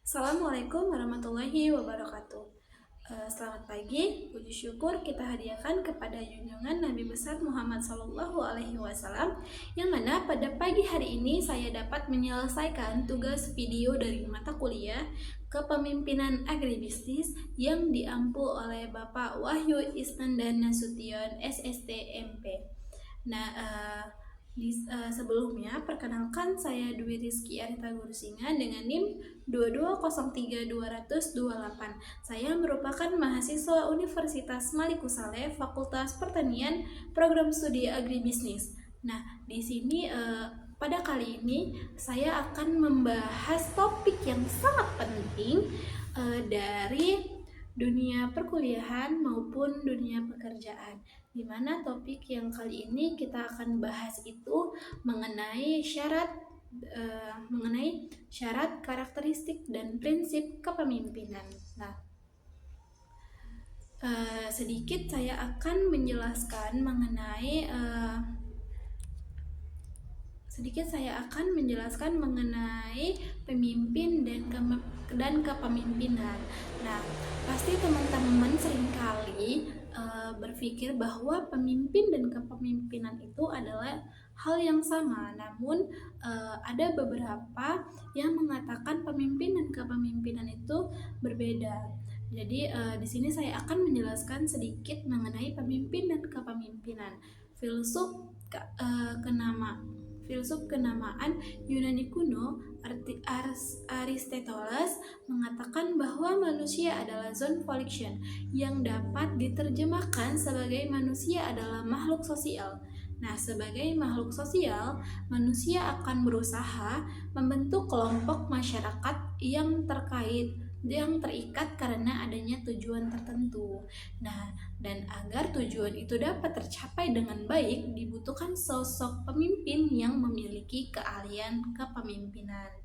Assalamualaikum warahmatullahi wabarakatuh. Selamat pagi, puji syukur kita hadiahkan kepada junjungan Nabi besar Muhammad Sallallahu Alaihi Wasallam, yang mana pada pagi hari ini saya dapat menyelesaikan tugas video dari mata kuliah Kepemimpinan Agribisnis yang diampu oleh Bapak Wahyu Isnandar Nasution SST MP. Sebelumnya, perkenalkan saya Dwi Rizky Arita Gurusinga dengan NIM 2203228. Saya merupakan mahasiswa Universitas Maliku Saleh, Fakultas Pertanian, Program Studi Agribisnis. Di sini pada kali ini saya akan membahas topik yang sangat penting dari dunia perkuliahan maupun dunia pekerjaan, di mana topik yang kali ini kita akan bahas itu mengenai syarat karakteristik dan prinsip kepemimpinan. Sedikit saya akan menjelaskan mengenai pemimpin dan kepemimpinan. Pasti teman-teman seringkali berpikir bahwa pemimpin dan kepemimpinan itu adalah hal yang sama. Namun ada beberapa yang mengatakan pemimpin dan kepemimpinan itu berbeda. Jadi di sini saya akan menjelaskan sedikit mengenai pemimpin dan kepemimpinan. Filsuf kenamaan Yunani kuno Aristoteles mengatakan bahwa manusia adalah zone volition, yang dapat diterjemahkan sebagai manusia adalah makhluk sosial. Sebagai makhluk sosial, manusia akan berusaha membentuk kelompok masyarakat yang terikat karena adanya tujuan tertentu. Dan agar tujuan itu dapat tercapai dengan baik, dibutuhkan sosok pemimpin yang memiliki keahlian kepemimpinan.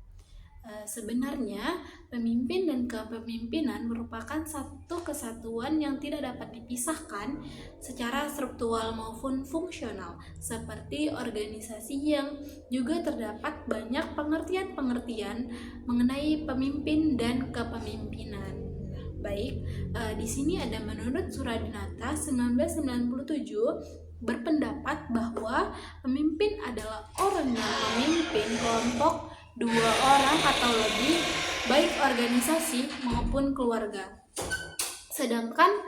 Sebenarnya, pemimpin dan kepemimpinan merupakan satu kesatuan yang tidak dapat dipisahkan secara struktural maupun fungsional. Seperti organisasi yang juga terdapat banyak pengertian-pengertian mengenai pemimpin dan kepemimpinan. Di sini ada menurut Suradinata 1997 berpendapat bahwa pemimpin adalah orang yang memimpin kelompok 2 orang atau lebih, baik organisasi maupun keluarga. Sedangkan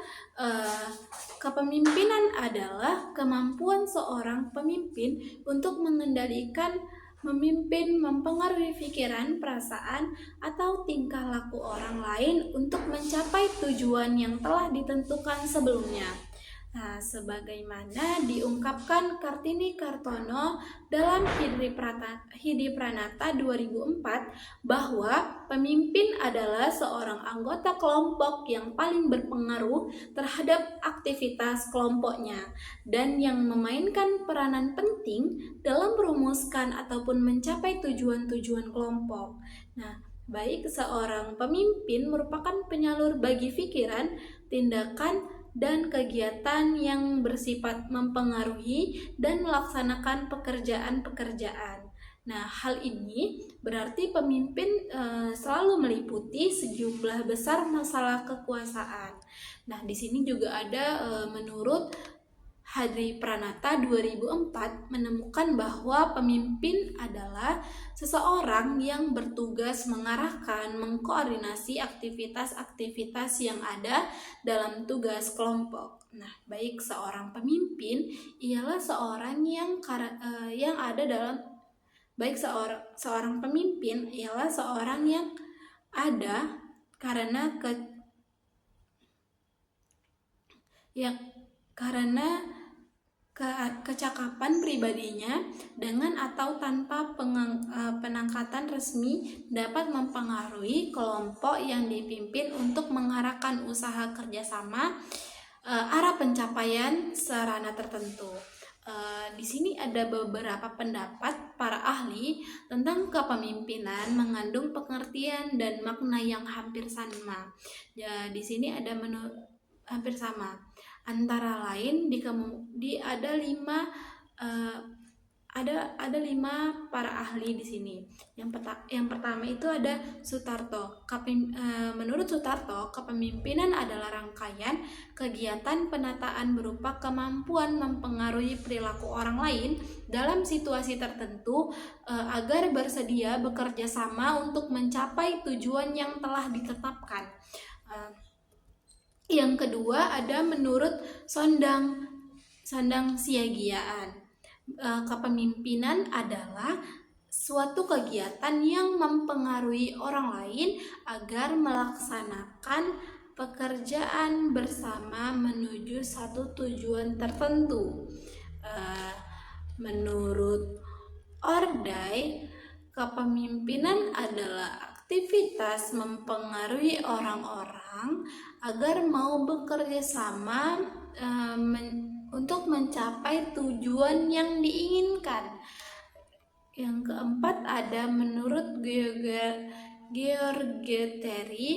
kepemimpinan adalah kemampuan seorang pemimpin untuk mengendalikan, memimpin, mempengaruhi pikiran, perasaan, atau tingkah laku orang lain untuk mencapai tujuan yang telah ditentukan sebelumnya. Sebagaimana diungkapkan Kartini Kartono dalam Hidipranata 2004, bahwa pemimpin adalah seorang anggota kelompok yang paling berpengaruh terhadap aktivitas kelompoknya dan yang memainkan peranan penting dalam merumuskan ataupun mencapai tujuan-tujuan kelompok. Baik seorang pemimpin merupakan penyalur bagi pikiran, tindakan, dan kegiatan yang bersifat mempengaruhi dan melaksanakan pekerjaan-pekerjaan. Hal ini berarti pemimpin selalu meliputi sejumlah besar masalah kekuasaan. Di sini juga ada menurut Hadipranata 2004 menemukan bahwa pemimpin adalah seseorang yang bertugas mengarahkan, mengkoordinasi aktivitas-aktivitas yang ada dalam tugas kelompok. Baik seorang pemimpin ialah seorang yang ada dalam seorang pemimpin ialah seorang yang ada karena kecakapan pribadinya, dengan atau tanpa penangkatan resmi, dapat mempengaruhi kelompok yang dipimpin untuk mengarahkan usaha kerjasama arah pencapaian sarana tertentu. Di sini ada beberapa pendapat para ahli tentang kepemimpinan mengandung pengertian dan makna yang hampir sama. Di sini ada hampir sama. Antara lain ada 5 ada 5 para ahli di sini. Yang pertama itu ada Sutarto. Menurut Sutarto, kepemimpinan adalah rangkaian kegiatan penataan berupa kemampuan mempengaruhi perilaku orang lain dalam situasi tertentu agar bersedia bekerja sama untuk mencapai tujuan yang telah ditetapkan. Yang kedua ada menurut Sondang Siagiaan. Kepemimpinan adalah suatu kegiatan yang mempengaruhi orang lain agar melaksanakan pekerjaan bersama menuju satu tujuan tertentu. Menurut Ordai, kepemimpinan adalah aktivitas mempengaruhi orang-orang agar mau bekerja sama untuk mencapai tujuan yang diinginkan. Yang keempat ada menurut Georgeteri,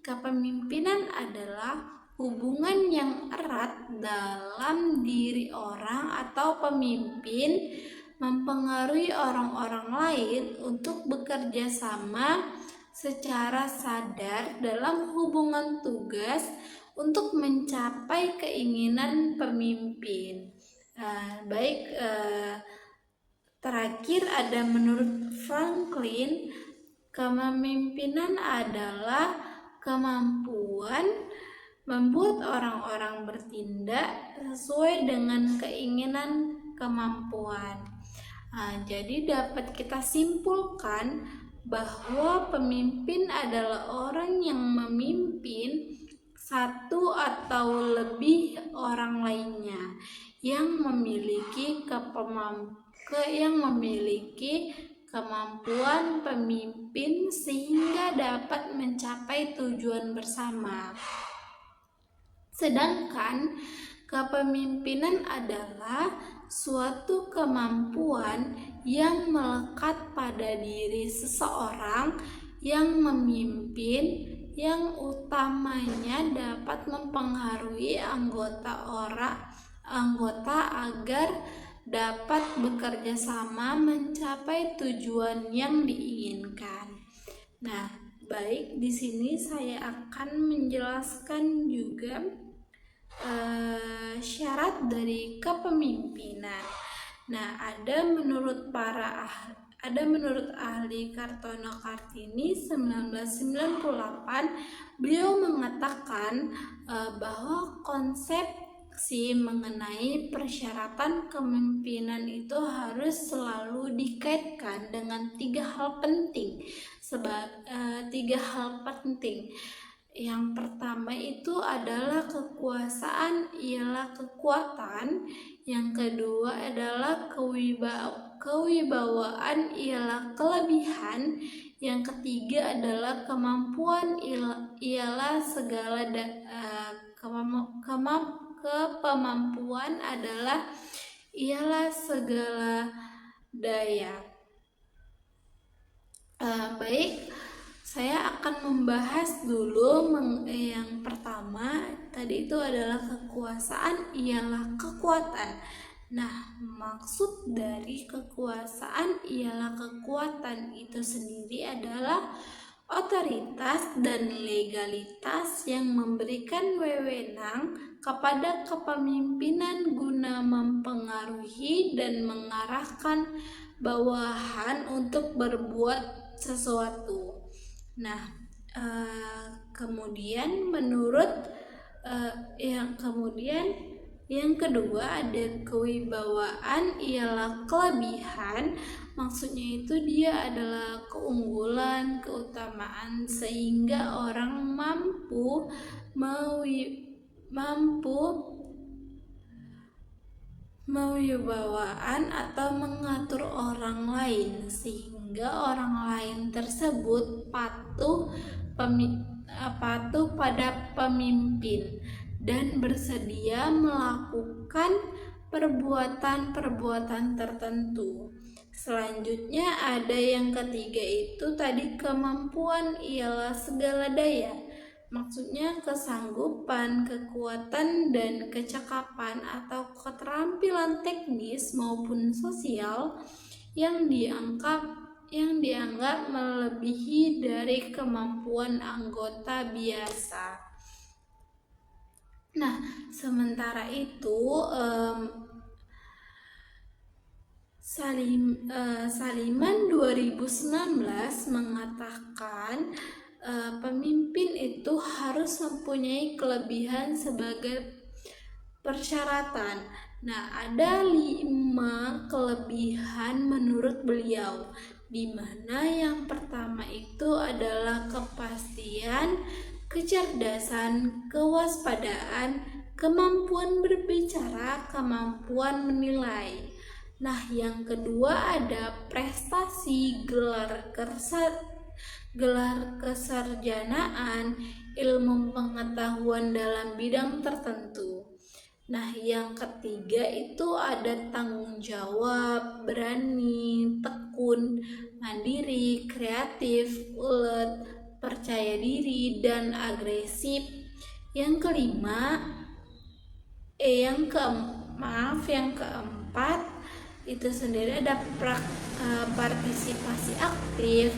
kepemimpinan adalah hubungan yang erat dalam diri orang atau pemimpin mempengaruhi orang-orang lain untuk bekerja sama secara sadar dalam hubungan tugas untuk mencapai keinginan pemimpin. Terakhir ada menurut Franklin, kepemimpinan adalah kemampuan membuat orang-orang bertindak sesuai dengan keinginan kemampuan. Jadi dapat kita simpulkan bahwa pemimpin adalah orang yang memimpin satu atau lebih orang lainnya yang memiliki kemampuan pemimpin sehingga dapat mencapai tujuan bersama. Sedangkan kepemimpinan adalah suatu kemampuan yang melekat pada diri seseorang yang memimpin, yang utamanya dapat mempengaruhi anggota agar dapat bekerja sama mencapai tujuan yang diinginkan. Nah, baik, di sini saya akan menjelaskan juga syarat dari kepemimpinan. Nah, ada menurut ahli Kartono Kartini 1998, beliau mengatakan bahwa konsepsi mengenai persyaratan kepemimpinan itu harus selalu dikaitkan dengan 3 hal penting. Yang pertama itu adalah kekuasaan ialah kekuatan. Yang kedua adalah kewibawaan ialah kelebihan. Yang ketiga adalah kemampuan ialah segala kepemampuan ialah segala daya. Baik, saya akan membahas dulu yang pertama tadi itu adalah kekuasaan ialah kekuatan. Nah, maksud dari kekuasaan ialah kekuatan itu sendiri adalah otoritas dan legalitas yang memberikan wewenang kepada kepemimpinan guna mempengaruhi dan mengarahkan bawahan untuk berbuat sesuatu. Nah, kemudian yang kedua ada kewibawaan ialah kelebihan. Maksudnya itu dia adalah keunggulan, keutamaan sehingga orang mampu mewibawaan atau mengatur orang lain sehingga orang lain tersebut patuh pada pemimpin dan bersedia melakukan perbuatan-perbuatan tertentu. Selanjutnya ada yang ketiga itu tadi kemampuan ialah segala daya. Maksudnya kesanggupan, kekuatan, dan kecakapan atau keterampilan teknis maupun sosial yang dianggap melebihi dari kemampuan anggota biasa. Nah, sementara itu Saliman 2019 mengatakan pemimpin itu harus mempunyai kelebihan sebagai persyaratan. Nah, ada 5 kelebihan menurut beliau, di mana yang pertama itu adalah kepastian, kecerdasan, kewaspadaan, kemampuan berbicara, kemampuan menilai. Nah, yang kedua ada prestasi, gelar kesarjanaan, ilmu pengetahuan dalam bidang tertentu. Nah, yang ketiga itu ada tanggung jawab, berani, tekun, mandiri, kreatif, ulet, percaya diri, dan agresif. Yang kelima, yang keempat itu sendiri ada partisipasi aktif,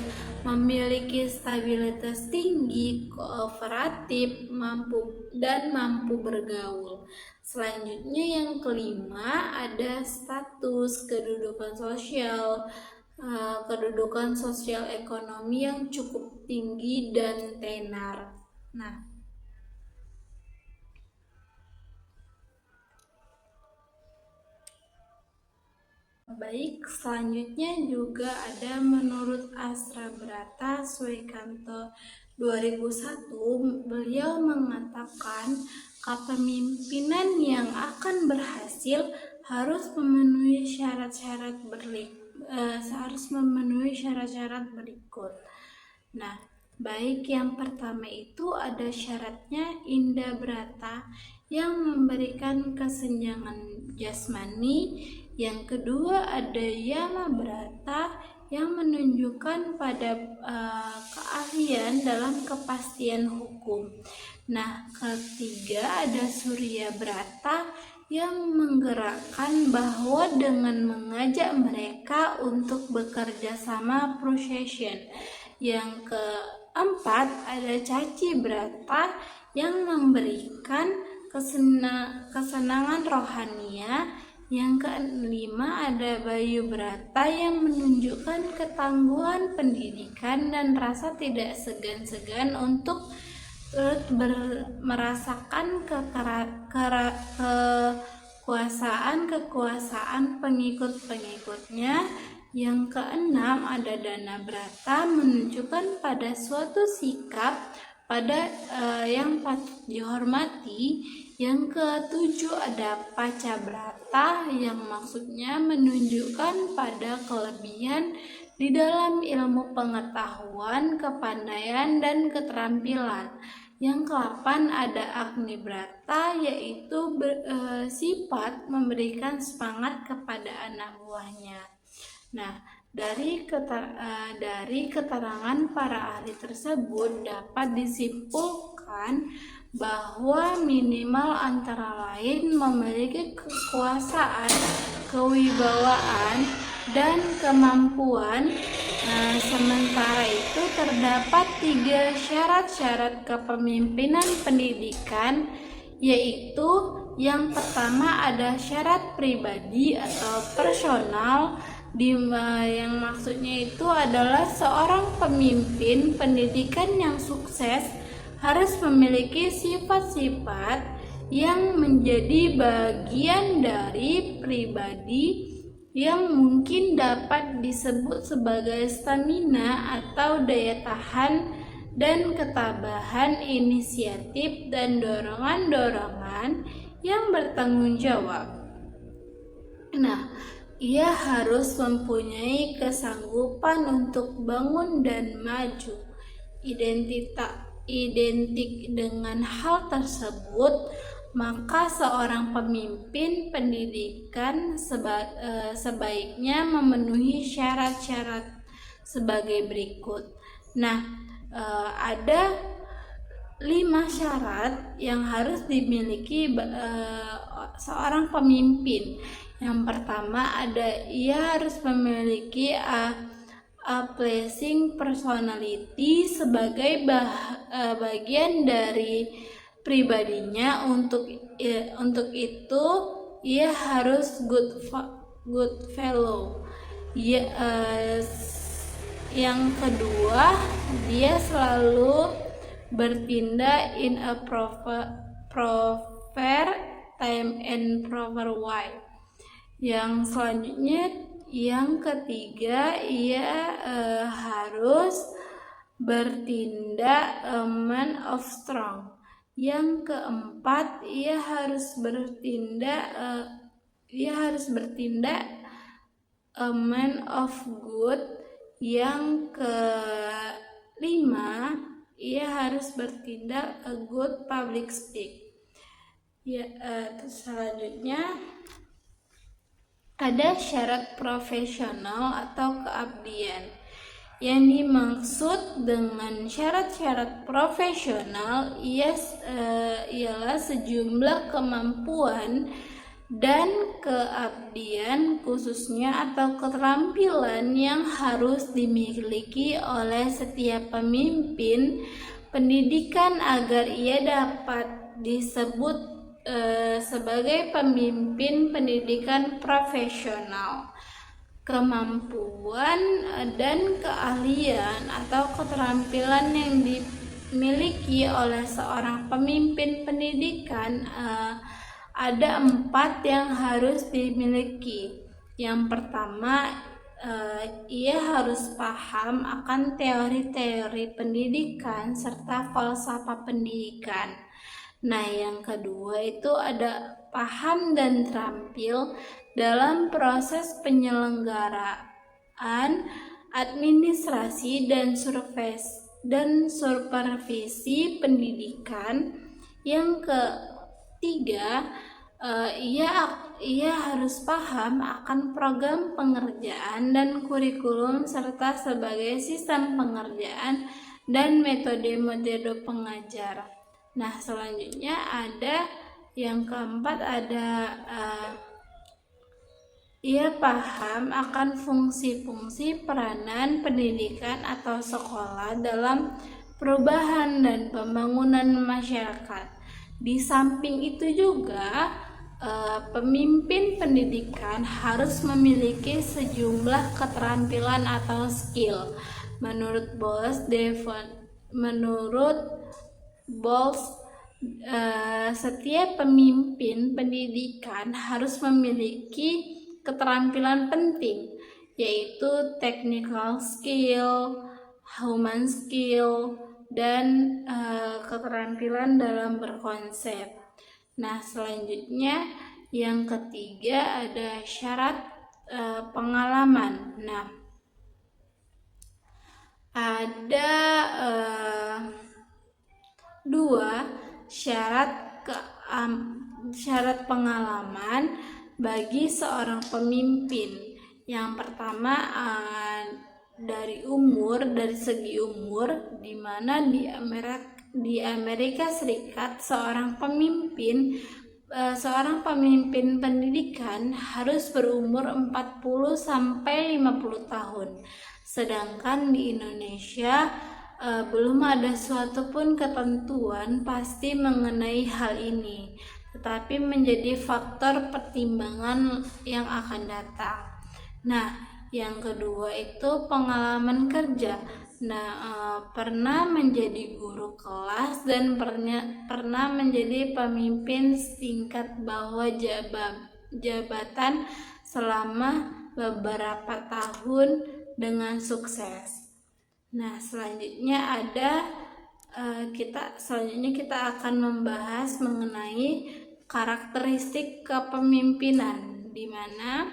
memiliki stabilitas tinggi, kooperatif, mampu bergaul. Selanjutnya yang kelima ada status, kedudukan sosial ekonomi yang cukup tinggi dan tenar. Nah, baik, selanjutnya juga ada menurut Asra Brata Suekanto 2001, beliau mengatakan kepemimpinan yang akan berhasil harus memenuhi syarat-syarat berikut. Nah, baik, yang pertama itu ada syaratnya Indah Brata yang memberikan kesenjangan jasmani. Yang kedua ada Yama Brata yang menunjukkan pada keahlian dalam kepastian hukum. Nah, ketiga ada Surya Brata yang menggerakkan bahwa dengan mengajak mereka untuk bekerja sama procession. Yang keempat ada Caci Brata yang memberikan kesenangan rohania. Yang kelima ada Bayu Brata yang menunjukkan ketangguhan pendidikan dan rasa tidak segan-segan untuk merasakan kekuasaan pengikut-pengikutnya. Yang keenam ada Dana Brata menunjukkan pada suatu sikap yang patut dihormati. Yang ketujuh ada Paca Brata yang maksudnya menunjukkan pada kelebihan di dalam ilmu pengetahuan, kepandaian, dan keterampilan. Yang ke-8 ada Agni Brata, yaitu sifat memberikan semangat kepada anak buahnya. Nah, dari keterangan para ahli tersebut dapat disimpulkan bahwa minimal antara lain memiliki kekuasaan, kewibawaan, dan kemampuan. Sementara itu terdapat 3 syarat-syarat kepemimpinan pendidikan, yaitu yang pertama ada syarat pribadi atau personal, yang maksudnya itu adalah seorang pemimpin pendidikan yang sukses harus memiliki sifat-sifat yang menjadi bagian dari pribadi yang mungkin dapat disebut sebagai stamina atau daya tahan dan ketabahan, inisiatif, dan dorongan-dorongan yang bertanggung jawab. Nah, ia harus mempunyai kesanggupan untuk bangun dan maju. Identik dengan hal tersebut, maka seorang pemimpin pendidikan sebaiknya memenuhi syarat-syarat sebagai berikut. Nah, ada 5 syarat yang harus dimiliki seorang pemimpin. Yang pertama ia harus memiliki a pleasing personality sebagai bagian dari pribadinya. Untuk itu ia harus good fellow. Yang kedua, dia selalu bertindak in a proper time and proper way. Yang selanjutnya, yang ketiga, ia harus bertindak a man of strong. Yang keempat, ia harus bertindak a man of good. Yang kelima, ia harus bertindak a good public speak. Terus selanjutnya ada syarat profesional atau keabdian. Yang dimaksud dengan syarat-syarat profesional ialah sejumlah kemampuan dan keabdian khususnya atau keterampilan yang harus dimiliki oleh setiap pemimpin pendidikan agar ia dapat disebut sebagai pemimpin pendidikan profesional. Kemampuan dan keahlian atau keterampilan yang dimiliki oleh seorang pemimpin pendidikan ada 4 yang harus dimiliki. Yang pertama, ia harus paham akan teori-teori pendidikan serta falsafah pendidikan. Nah, yang kedua itu ada paham dan terampil dalam proses penyelenggaraan administrasi dan supervisi pendidikan. Yang ketiga, ia harus paham akan program pengerjaan dan kurikulum serta sebagai sistem pengerjaan dan metode-metode pengajar. Nah, selanjutnya ada yang keempat, ia paham akan fungsi-fungsi peranan pendidikan atau sekolah dalam perubahan dan pembangunan masyarakat. Di samping itu juga pemimpin pendidikan harus memiliki sejumlah keterampilan atau skill. Menurut Bowles, setiap pemimpin pendidikan harus memiliki keterampilan penting, yaitu technical skill, human skill, dan keterampilan dalam berkonsep. Nah, selanjutnya yang ketiga ada syarat pengalaman. Nah, ada 2 syarat pengalaman bagi seorang pemimpin. Yang pertama dari segi umur, di mana di Amerika Serikat seorang pemimpin pendidikan harus berumur 40 sampai 50 tahun. Sedangkan di Indonesia belum ada suatu pun ketentuan pasti mengenai hal ini, tetapi menjadi faktor pertimbangan yang akan datang. Nah, yang kedua itu pengalaman kerja. Nah, pernah menjadi guru kelas dan pernah menjadi pemimpin setingkat bawah jabatan selama beberapa tahun dengan sukses. Nah, selanjutnya kita akan membahas mengenai karakteristik kepemimpinan, di mana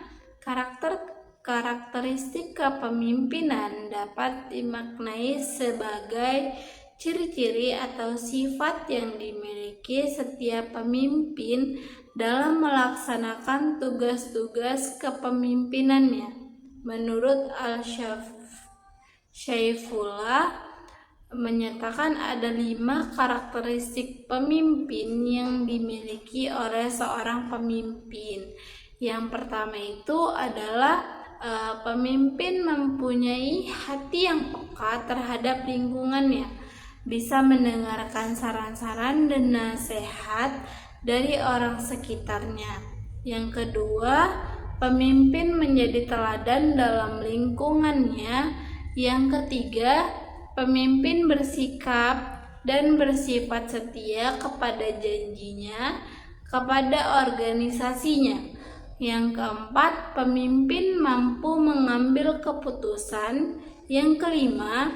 karakteristik kepemimpinan dapat dimaknai sebagai ciri-ciri atau sifat yang dimiliki setiap pemimpin dalam melaksanakan tugas-tugas kepemimpinannya. Menurut Al-Syaifullah, menyatakan ada 5 karakteristik pemimpin yang dimiliki oleh seorang pemimpin. Yang pertama itu adalah pemimpin mempunyai hati yang peka terhadap lingkungannya, bisa mendengarkan saran-saran dan nasihat dari orang sekitarnya. Yang kedua, pemimpin menjadi teladan dalam lingkungannya. Yang ketiga, pemimpin bersikap dan bersifat setia kepada janjinya kepada organisasinya. Yang keempat, pemimpin mampu mengambil keputusan. Yang kelima,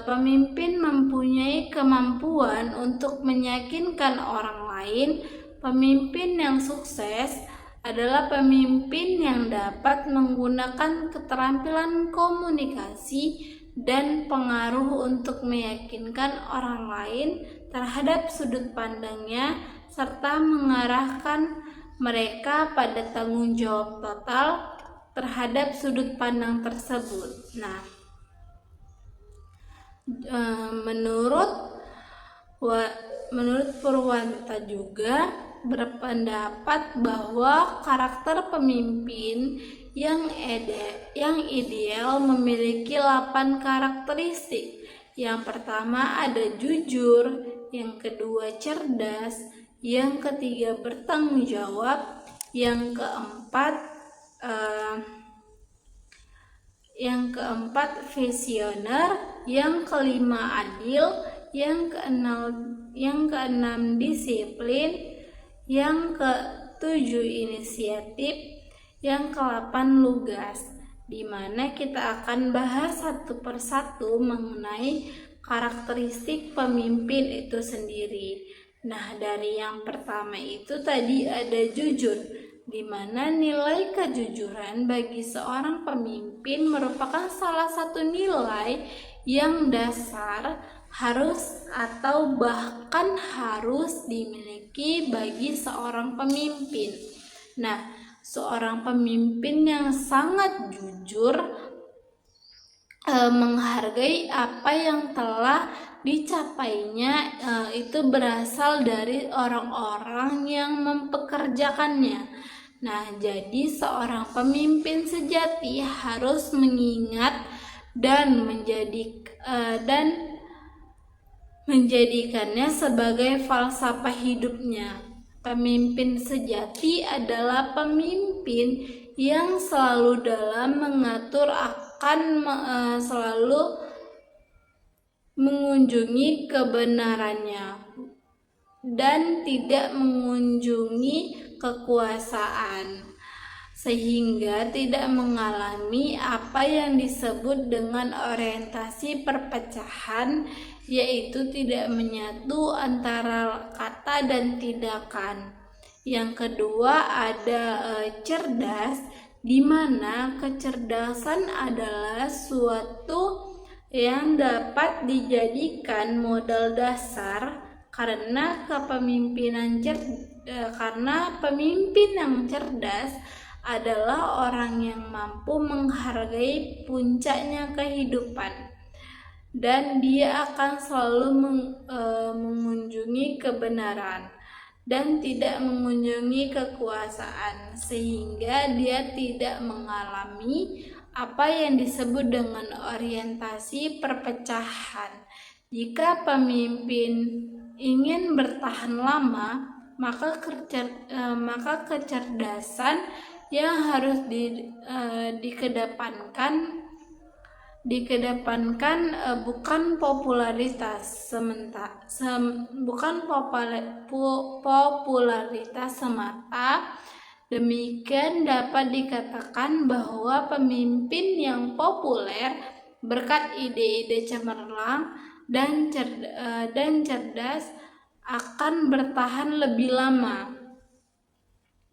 pemimpin mempunyai kemampuan untuk meyakinkan orang lain. Pemimpin yang sukses adalah pemimpin yang dapat menggunakan keterampilan komunikasi dan pengaruh untuk meyakinkan orang lain terhadap sudut pandangnya serta mengarahkan mereka pada tanggung jawab total terhadap sudut pandang tersebut. Nah, menurut Purwanta juga berpendapat bahwa karakter pemimpin yang ideal memiliki 8 karakteristik. Yang pertama ada jujur, yang kedua cerdas, yang ketiga bertanggung jawab, yang keempat visioner, yang kelima adil, yang keenam disiplin, yang ketujuh inisiatif, yang ke-8 lugas, di mana kita akan bahas satu persatu mengenai karakteristik pemimpin itu sendiri. Nah, dari yang pertama itu tadi ada jujur, di mana nilai kejujuran bagi seorang pemimpin merupakan salah satu nilai yang dasar harus atau bahkan harus dimiliki bagi seorang pemimpin. Nah, seorang pemimpin yang sangat jujur menghargai apa yang telah dicapainya itu berasal dari orang-orang yang mempekerjakannya. Nah, jadi seorang pemimpin sejati harus mengingat dan menjadikannya sebagai falsafah hidupnya. Pemimpin sejati adalah pemimpin yang selalu dalam mengatur akan selalu mengunjungi kebenarannya dan tidak mengunjungi kekuasaan, sehingga tidak mengalami apa yang disebut dengan orientasi perpecahan, yaitu tidak menyatu antara kata dan tindakan. Yang kedua ada cerdas, di mana kecerdasan adalah suatu yang dapat dijadikan modal dasar karena pemimpin yang cerdas adalah orang yang mampu menghargai puncaknya kehidupan, dan dia akan selalu mengunjungi kebenaran dan tidak mengunjungi kekuasaan, sehingga dia tidak mengalami apa yang disebut dengan orientasi perpecahan. Jika pemimpin ingin bertahan lama, maka kecerdasan yang harus dikedepankan bukan popularitas semata. Demikian dapat dikatakan bahwa pemimpin yang populer berkat ide-ide cemerlang dan cerdas akan bertahan lebih lama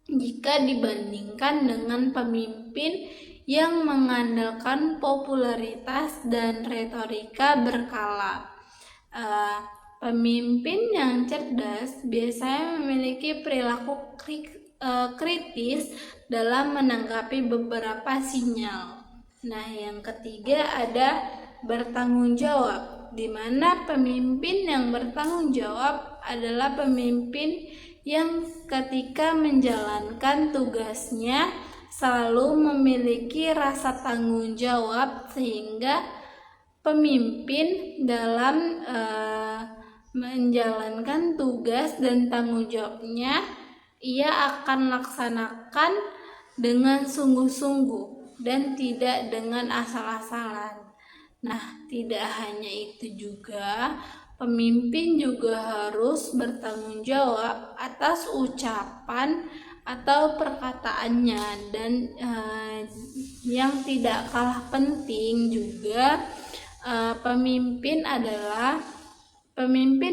jika dibandingkan dengan pemimpin yang mengandalkan popularitas dan retorika berkala. Pemimpin yang cerdas biasanya memiliki perilaku kritis dalam menanggapi beberapa sinyal. Nah, yang ketiga ada bertanggung jawab. di mana pemimpin yang bertanggung jawab adalah pemimpin yang ketika menjalankan tugasnya selalu memiliki rasa tanggung jawab, sehingga pemimpin dalam menjalankan tugas dan tanggung jawabnya ia akan laksanakan dengan sungguh-sungguh dan tidak dengan asal-asalan. Nah, tidak hanya itu juga, pemimpin juga harus bertanggung jawab atas ucapan atau perkataannya, dan yang tidak kalah penting juga, pemimpin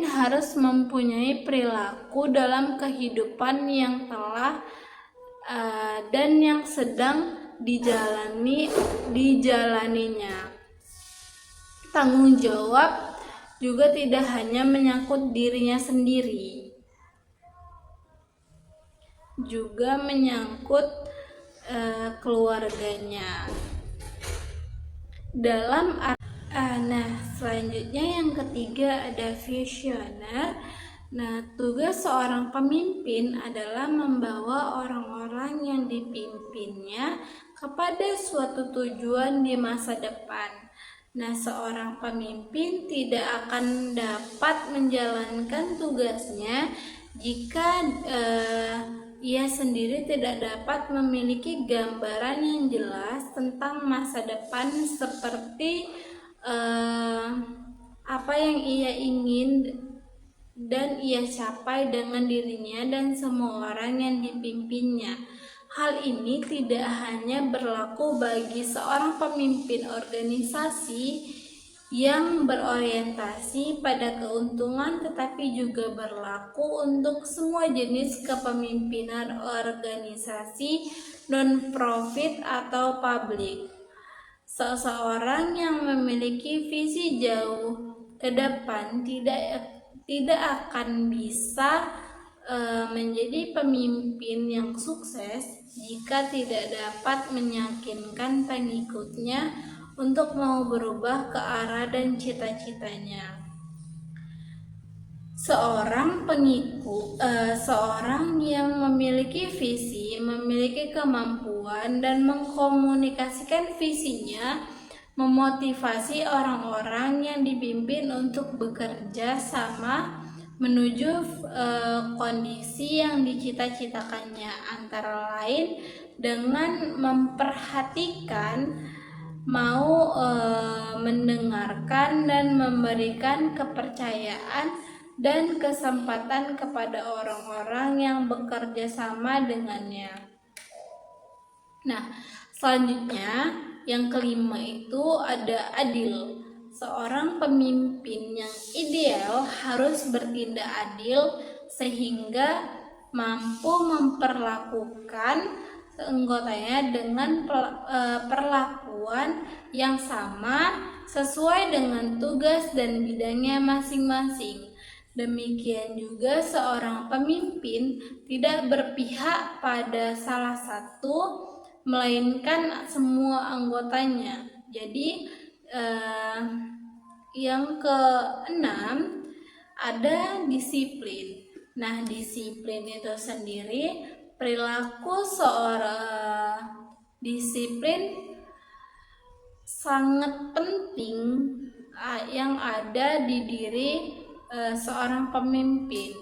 harus mempunyai perilaku dalam kehidupan yang telah dan yang sedang dijalaninya. Tanggung jawab juga tidak hanya menyangkut dirinya sendiri, juga menyangkut keluarganya. Nah, selanjutnya yang ketiga ada visioner. Nah, tugas seorang pemimpin adalah membawa orang-orang yang dipimpinnya kepada suatu tujuan di masa depan. Nah, seorang pemimpin tidak akan dapat menjalankan tugasnya jika ia sendiri tidak dapat memiliki gambaran yang jelas tentang masa depan, seperti apa yang ia ingin dan ia capai dengan dirinya dan semua orang yang dipimpinnya. Hal ini tidak hanya berlaku bagi seorang pemimpin organisasi yang berorientasi pada keuntungan, tetapi juga berlaku untuk semua jenis kepemimpinan organisasi non-profit atau publik. Seseorang yang memiliki visi jauh ke depan tidak akan bisa menjadi pemimpin yang sukses jika tidak dapat meyakinkan pengikutnya untuk mau berubah ke arah dan cita-citanya. Seorang yang memiliki visi, memiliki kemampuan dan mengkomunikasikan visinya, memotivasi orang-orang yang dipimpin untuk bekerja sama menuju kondisi yang dicita-citakannya, antara lain dengan memperhatikan, mau mendengarkan dan memberikan kepercayaan dan kesempatan kepada orang-orang yang bekerja sama dengannya. Nah, selanjutnya yang kelima itu ada adil. Seorang pemimpin yang ideal harus bertindak adil sehingga mampu memperlakukan anggotanya dengan perlakuan yang sama sesuai dengan tugas dan bidangnya masing-masing. Demikian juga seorang pemimpin tidak berpihak pada salah satu, melainkan semua anggotanya. Jadi yang keenam ada disiplin. Nah, disiplin itu sendiri perilaku seorang disiplin sangat penting yang ada di diri seorang pemimpin.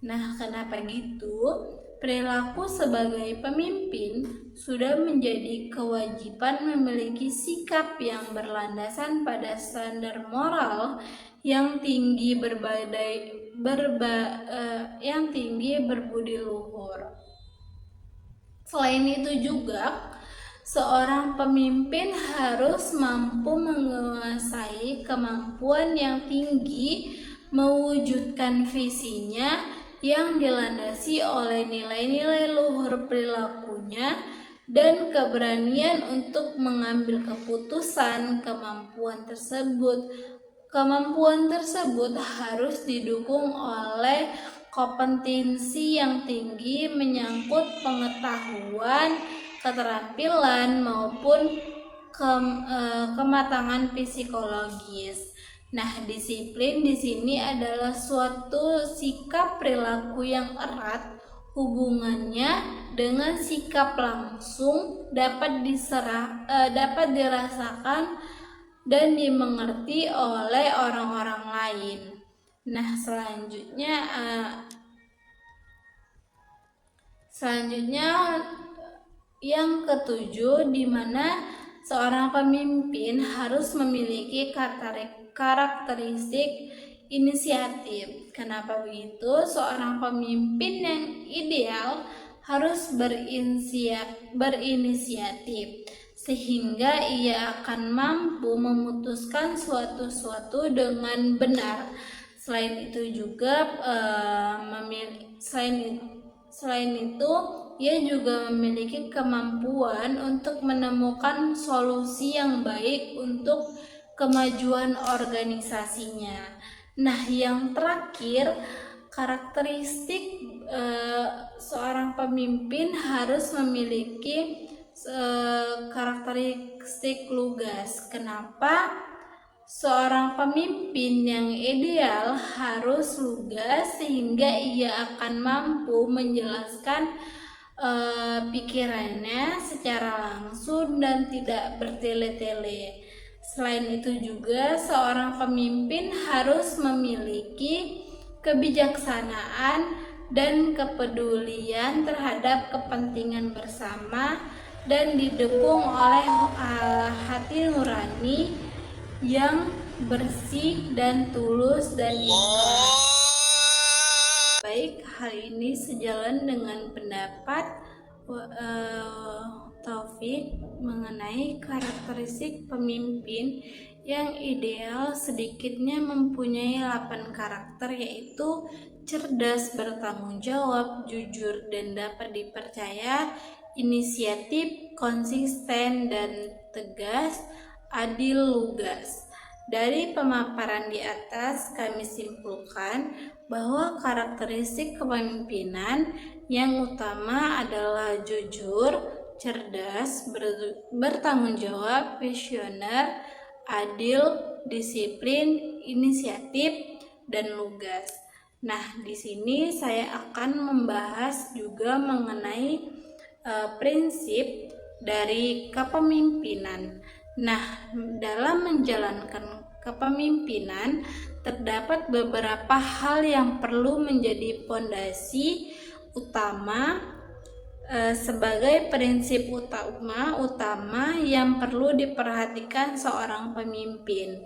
Nah, kenapa gitu? Perilaku sebagai pemimpin sudah menjadi kewajiban memiliki sikap yang berlandasan pada standar moral yang tinggi berbudi luhur. Selain itu juga, seorang pemimpin harus mampu menguasai kemampuan yang tinggi mewujudkan visinya yang dilandasi oleh nilai-nilai luhur perilakunya dan keberanian untuk mengambil keputusan. Kemampuan tersebut harus didukung oleh kompetensi yang tinggi menyangkut pengetahuan, keterampilan maupun kematangan psikologis. Nah, disiplin di sini adalah suatu sikap perilaku yang erat hubungannya dengan sikap langsung dapat dirasakan dan dimengerti oleh orang-orang lain. Nah, selanjutnya yang ketujuh, di mana seorang pemimpin harus memiliki karakteristik inisiatif. Kenapa begitu? Seorang pemimpin yang ideal harus berinisiatif sehingga ia akan mampu memutuskan suatu dengan benar. Selain itu ia juga memiliki kemampuan untuk menemukan solusi yang baik untuk kemajuan organisasinya. Nah, yang terakhir, karakteristik seorang pemimpin harus memiliki karakteristik lugas. Kenapa? Seorang pemimpin yang ideal harus lugas sehingga ia akan mampu menjelaskan pikirannya secara langsung dan tidak bertele-tele. Selain itu juga seorang pemimpin harus memiliki kebijaksanaan dan kepedulian terhadap kepentingan bersama dan didukung oleh hati nurani yang bersih dan tulus dan ikhlas. Baik, hal ini sejalan dengan pendapat Taufik mengenai karakteristik pemimpin yang ideal sedikitnya mempunyai 8 karakter, yaitu cerdas, bertanggung jawab, jujur dan dapat dipercaya, inisiatif, konsisten dan tegas, adil, lugas. Dari pemaparan di atas kami simpulkan bahwa karakteristik kepemimpinan yang utama adalah jujur, cerdas, bertanggung jawab, visioner, adil, disiplin, inisiatif, dan lugas. Nah, di sini saya akan membahas juga mengenai prinsip dari kepemimpinan. Nah, dalam menjalankan kepemimpinan terdapat beberapa hal yang perlu menjadi pondasi utama sebagai prinsip utama yang perlu diperhatikan seorang pemimpin.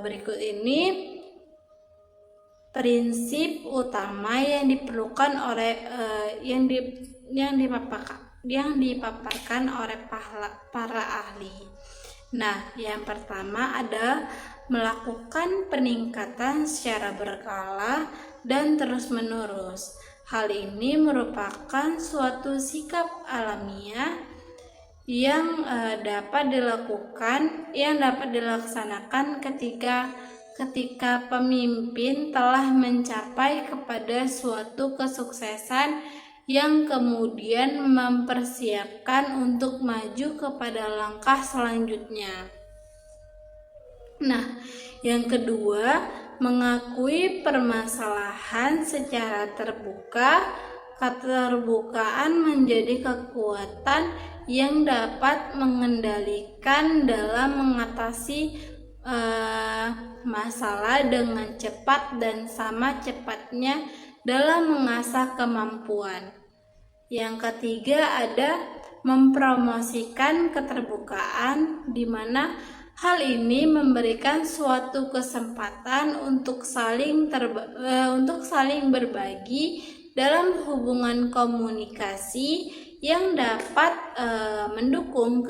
Berikut ini prinsip utama yang diperlukan oleh yang dipaparkan oleh para ahli. Nah, yang pertama ada melakukan peningkatan secara berkala dan terus-menerus. Hal ini merupakan suatu sikap alamiah yang dapat dilaksanakan ketika pemimpin telah mencapai kepada suatu kesuksesan yang kemudian mempersiapkan untuk maju kepada langkah selanjutnya. Nah, yang kedua, mengakui permasalahan secara terbuka. Keterbukaan menjadi kekuatan yang dapat mengendalikan dalam mengatasi masalah dengan cepat dan sama cepatnya dalam mengasah kemampuan. Yang ketiga ada mempromosikan keterbukaan, di mana hal ini memberikan suatu kesempatan untuk saling berbagi dalam hubungan komunikasi yang dapat mendukung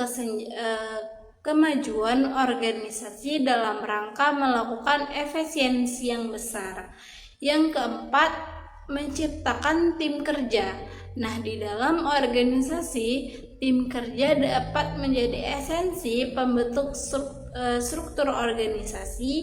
kemajuan organisasi dalam rangka melakukan efisiensi yang besar. Yang keempat, menciptakan tim kerja. Nah, di dalam organisasi, tim kerja dapat menjadi esensi pembentuk struktur organisasi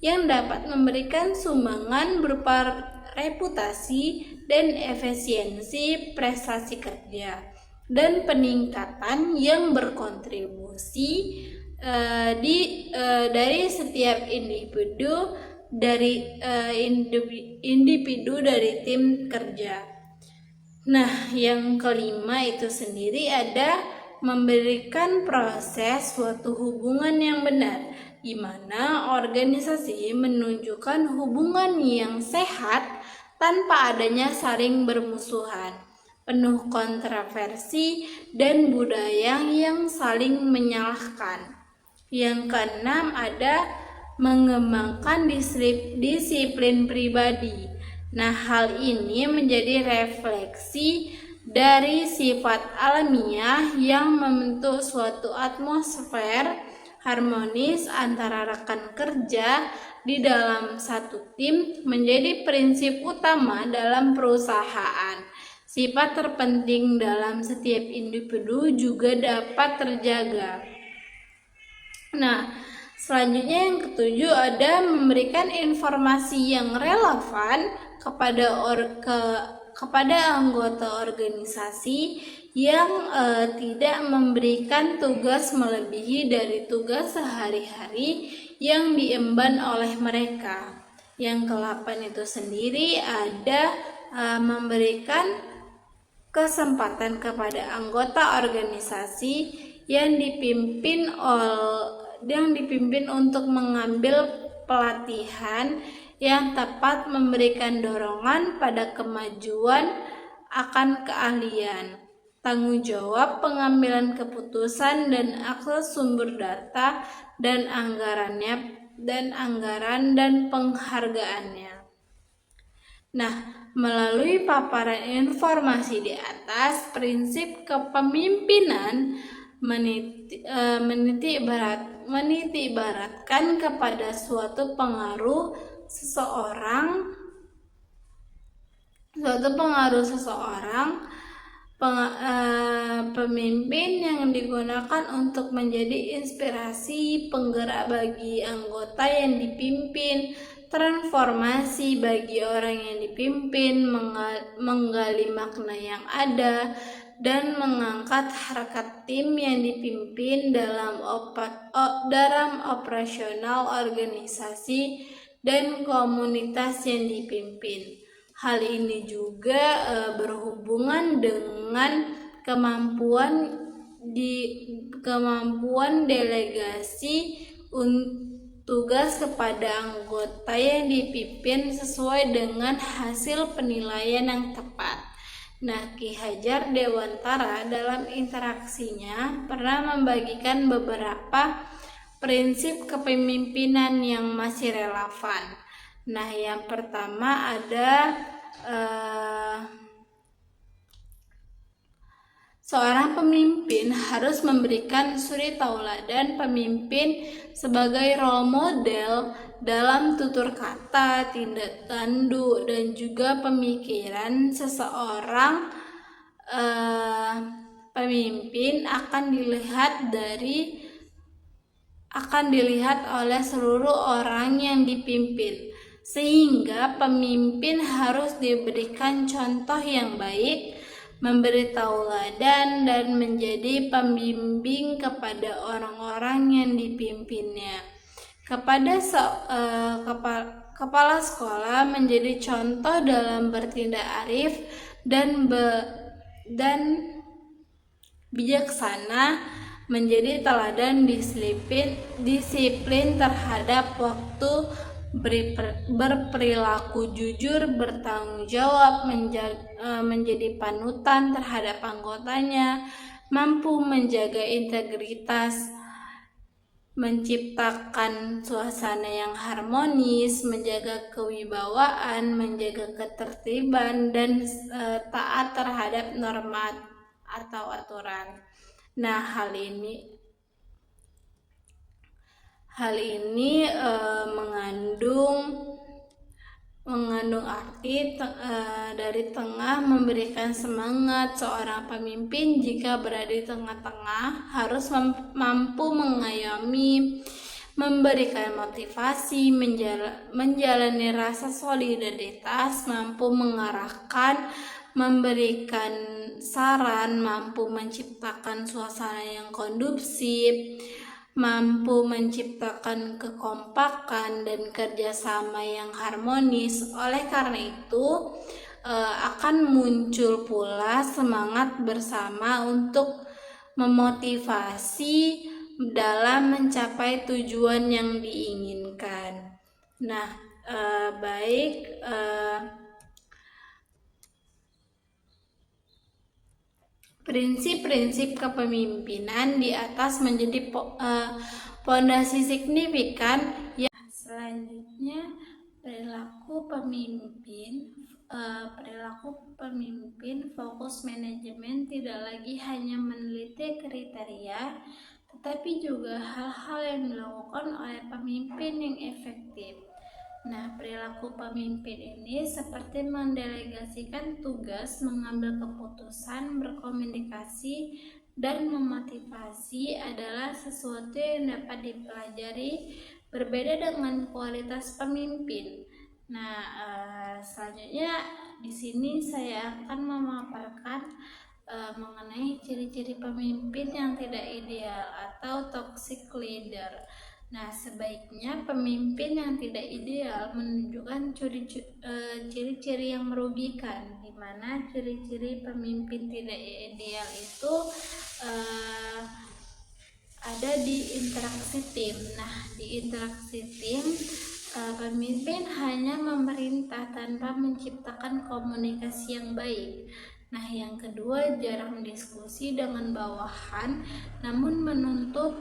yang dapat memberikan sumbangan berupa reputasi dan efisiensi prestasi kerja dan peningkatan yang berkontribusi dari setiap individu dari tim kerja. Nah, yang kelima itu sendiri ada memberikan proses suatu hubungan yang benar, di mana organisasi menunjukkan hubungan yang sehat tanpa adanya saling bermusuhan, penuh kontroversi, dan budaya yang saling menyalahkan. Yang keenam ada mengembangkan disiplin pribadi. Nah, hal ini menjadi refleksi dari sifat alamiah yang membentuk suatu atmosfer harmonis antara rekan kerja di dalam satu tim menjadi prinsip utama dalam perusahaan. Sifat terpenting dalam setiap individu juga dapat terjaga. Nah, selanjutnya yang ketujuh ada memberikan informasi yang relevan kepada anggota organisasi yang tidak memberikan tugas melebihi dari tugas sehari-hari yang diemban oleh mereka. Yang ke-8 itu sendiri ada memberikan kesempatan kepada anggota organisasi yang dipimpin untuk mengambil pelatihan yang tepat, memberikan dorongan pada kemajuan akan keahlian, tanggung jawab pengambilan keputusan dan akses sumber data dan anggaran dan penghargaannya. Nah, melalui paparan informasi di atas, prinsip kepemimpinan menitikberatkan kepada suatu pengaruh seseorang, pemimpin yang digunakan untuk menjadi inspirasi penggerak bagi anggota yang dipimpin, transformasi bagi orang yang dipimpin, menggali makna yang ada, dan mengangkat harkat tim yang dipimpin dalam operasional organisasi dan komunitas yang dipimpin. Hal ini juga berhubungan dengan kemampuan delegasi tugas kepada anggota yang dipimpin sesuai dengan hasil penilaian yang tepat. Nah, Ki Hajar Dewantara dalam interaksinya pernah membagikan beberapa prinsip kepemimpinan yang masih relevan. Nah, yang pertama ada seorang pemimpin harus memberikan suri tauladan pemimpin sebagai role model dalam tutur kata, tindak tanduk, dan juga pemikiran. Seseorang pemimpin akan dilihat oleh seluruh orang yang dipimpin, sehingga pemimpin harus diberikan contoh yang baik, memberi tauladan, dan menjadi pembimbing kepada orang-orang yang dipimpinnya. Kepada kepala sekolah menjadi contoh dalam bertindak arif dan bijaksana, menjadi teladan disiplin terhadap waktu, berperilaku jujur, bertanggung jawab, menjadi panutan terhadap anggotanya, mampu menjaga integritas, menciptakan suasana yang harmonis, menjaga kewibawaan, menjaga ketertiban, dan taat terhadap norma atau aturan. Nah, hal ini mengandung arti dari tengah memberikan semangat. Seorang pemimpin jika berada di tengah-tengah harus mampu mengayomi, memberikan motivasi, menjalani rasa solidaritas, mampu mengarahkan, memberikan saran, mampu menciptakan suasana yang kondusif, mampu menciptakan kekompakan dan kerjasama yang harmonis. Oleh karena itu, akan muncul pula semangat bersama untuk memotivasi dalam mencapai tujuan yang diinginkan. Nah, baik. Prinsip-prinsip kepemimpinan di atas menjadi pondasi signifikan. Selanjutnya, perilaku pemimpin fokus manajemen tidak lagi hanya meneliti kriteria, tetapi juga hal-hal yang dilakukan oleh pemimpin yang efektif. Nah, perilaku pemimpin ini seperti mendelegasikan tugas, mengambil keputusan, berkomunikasi, dan memotivasi adalah sesuatu yang dapat dipelajari, berbeda dengan kualitas pemimpin. Nah, selanjutnya di sini saya akan memaparkan mengenai ciri-ciri pemimpin yang tidak ideal atau toxic leader. Nah, sebaiknya pemimpin yang tidak ideal menunjukkan ciri-ciri yang merugikan, di mana ciri-ciri pemimpin tidak ideal itu ada di interaksi tim. Nah, di interaksi tim, pemimpin hanya memerintah tanpa menciptakan komunikasi yang baik. Nah, yang kedua, jarang diskusi dengan bawahan, namun menuntut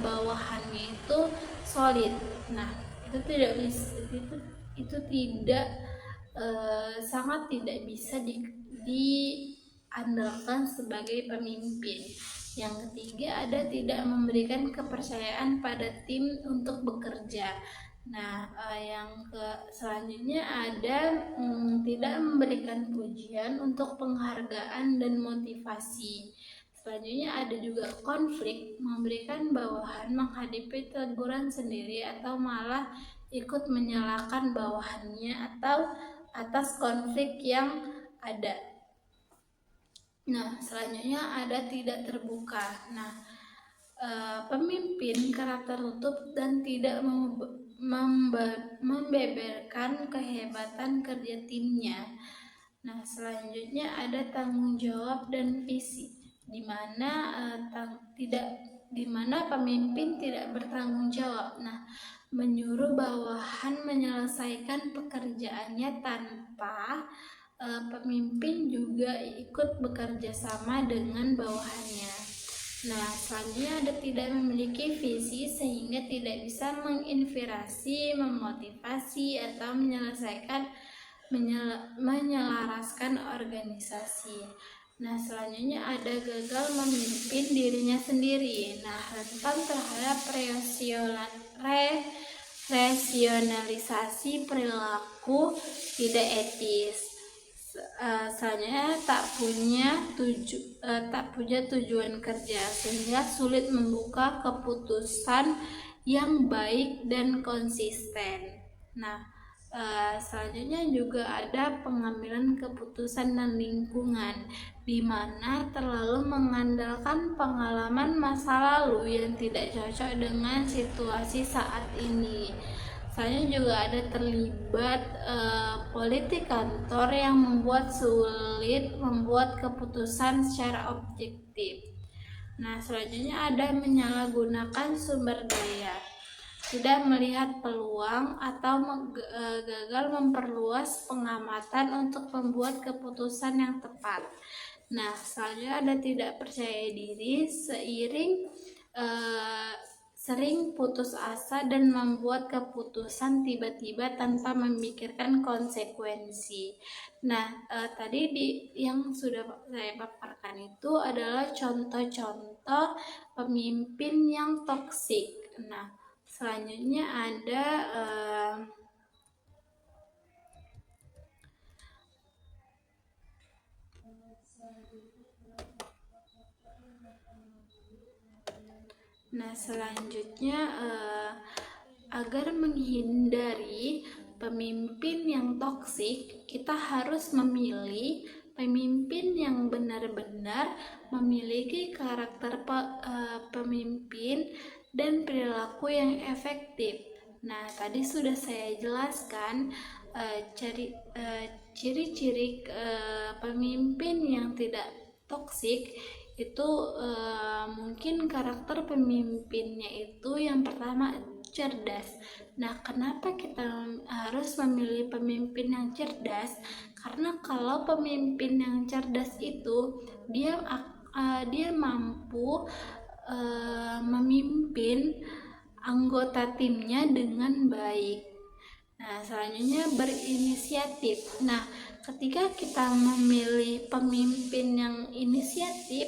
bawahannya itu solid. Nah, itu tidak sangat tidak bisa diandalkan sebagai pemimpin. Yang ketiga, ada tidak memberikan kepercayaan pada tim untuk bekerja. Nah, selanjutnya ada tidak memberikan pujian untuk penghargaan dan motivasi. Selanjutnya ada juga konflik, memberikan bawahan menghadapi teguran sendiri atau malah ikut menyalahkan bawahannya atau atas konflik yang ada. Nah, selanjutnya ada tidak terbuka. Nah, pemimpin kerap tertutup dan tidak membeberkan kehebatan kerja timnya. Nah, selanjutnya ada tanggung jawab dan visi, di mana pemimpin tidak bertanggung jawab. Nah, menyuruh bawahan menyelesaikan pekerjaannya tanpa pemimpin juga ikut bekerja sama dengan bawahannya. Nah, selanjutnya ada tidak memiliki visi sehingga tidak bisa menginspirasi, memotivasi, atau menyelaraskan organisasi. Nah, selanjutnya ada gagal memimpin dirinya sendiri. Nah, rentan terhadap rasionalisasi perilaku tidak etis. Selanjutnya tak punya tujuan kerja sehingga sulit membuka keputusan yang baik dan konsisten. Nah, selanjutnya juga ada pengambilan keputusan dan lingkungan, di mana terlalu mengandalkan pengalaman masa lalu yang tidak cocok dengan situasi saat ini. Selanjutnya juga ada terlibat politik kantor yang membuat sulit membuat keputusan secara objektif. Nah, selanjutnya ada menyalahgunakan sumber daya, tidak melihat peluang atau gagal memperluas pengamatan untuk membuat keputusan yang tepat. Nah, selanjutnya ada tidak percaya diri, sering putus asa dan membuat keputusan tiba-tiba tanpa memikirkan konsekuensi. Nah, tadi yang sudah saya paparkan itu adalah contoh-contoh pemimpin yang toksik. Nah, selanjutnya ada agar menghindari pemimpin yang toksik, kita harus memilih Pemimpin yang benar-benar memiliki karakter pemimpin dan perilaku yang efektif. Nah, tadi sudah saya jelaskan ciri-ciri pemimpin yang tidak toksik itu. Mungkin karakter pemimpinnya itu yang pertama cerdas. Nah, kenapa kita harus memilih pemimpin yang cerdas? Karena kalau pemimpin yang cerdas itu dia mampu memimpin anggota timnya dengan baik. Nah, selanjutnya berinisiatif. Nah, ketika kita memilih pemimpin yang inisiatif,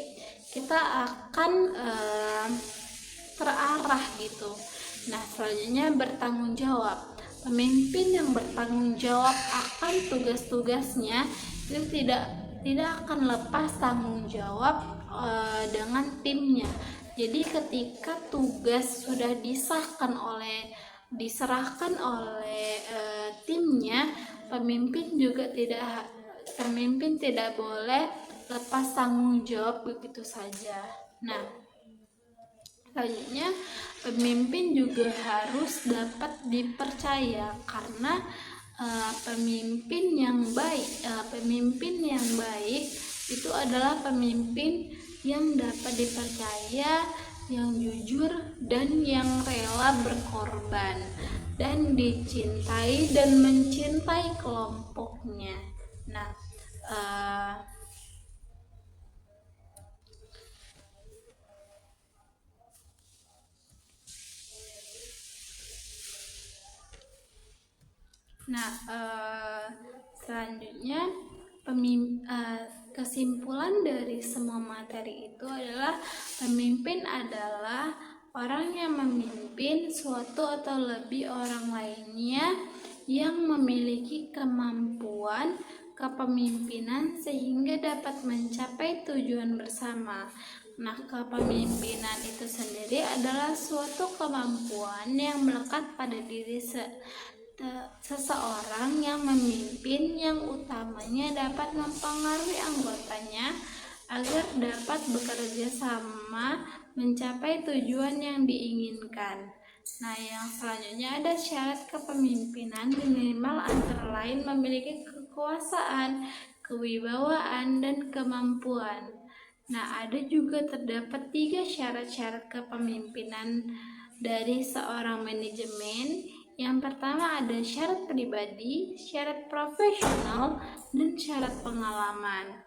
kita akan terarah gitu. Nah, selanjutnya bertanggung jawab. Pemimpin yang bertanggung jawab akan tugas-tugasnya itu tidak akan lepas tanggung jawab dengan timnya. Jadi ketika tugas sudah diserahkan oleh timnya, pemimpin tidak boleh lepas tanggung jawab begitu saja. Nah, selanjutnya pemimpin juga harus dapat dipercaya, karena pemimpin yang baik itu adalah pemimpin yang dapat dipercaya, yang jujur dan yang rela berkorban dan dicintai dan mencintai kelompoknya. Selanjutnya kesimpulan dari semua materi itu adalah pemimpin adalah orang yang memimpin suatu atau lebih orang lainnya yang memiliki kemampuan kepemimpinan sehingga dapat mencapai tujuan bersama. Nah, kepemimpinan itu sendiri adalah suatu kemampuan yang melekat pada diri seseorang yang memimpin, yang utamanya dapat mempengaruhi anggotanya agar dapat bekerja sama mencapai tujuan yang diinginkan. Nah, yang selanjutnya ada syarat kepemimpinan minimal antara lain memiliki kekuasaan, kewibawaan, dan kemampuan. Nah, ada juga terdapat 3 syarat-syarat kepemimpinan dari seorang manajemen. Yang pertama ada syarat pribadi, syarat profesional, dan syarat pengalaman.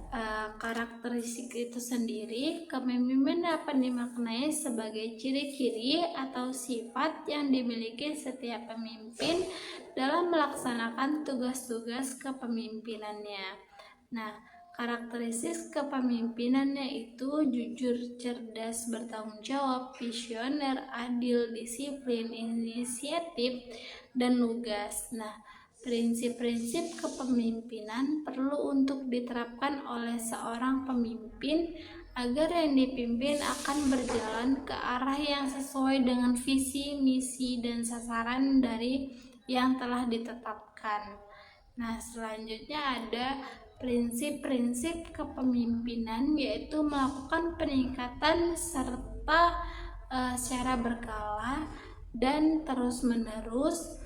Nah, karakteristik itu sendiri, kepemimpinan dapat dimaknai sebagai ciri-ciri atau sifat yang dimiliki setiap pemimpin dalam melaksanakan tugas-tugas kepemimpinannya. Nah, karakteristik kepemimpinannya itu jujur, cerdas, bertanggung jawab, visioner, adil, disiplin, inisiatif, dan lugas. Nah, prinsip-prinsip kepemimpinan perlu untuk diterapkan oleh seorang pemimpin agar yang dipimpin akan berjalan ke arah yang sesuai dengan visi, misi, dan sasaran dari yang telah ditetapkan. Nah, selanjutnya ada prinsip-prinsip kepemimpinan, yaitu melakukan peningkatan serta secara berkala dan terus-menerus,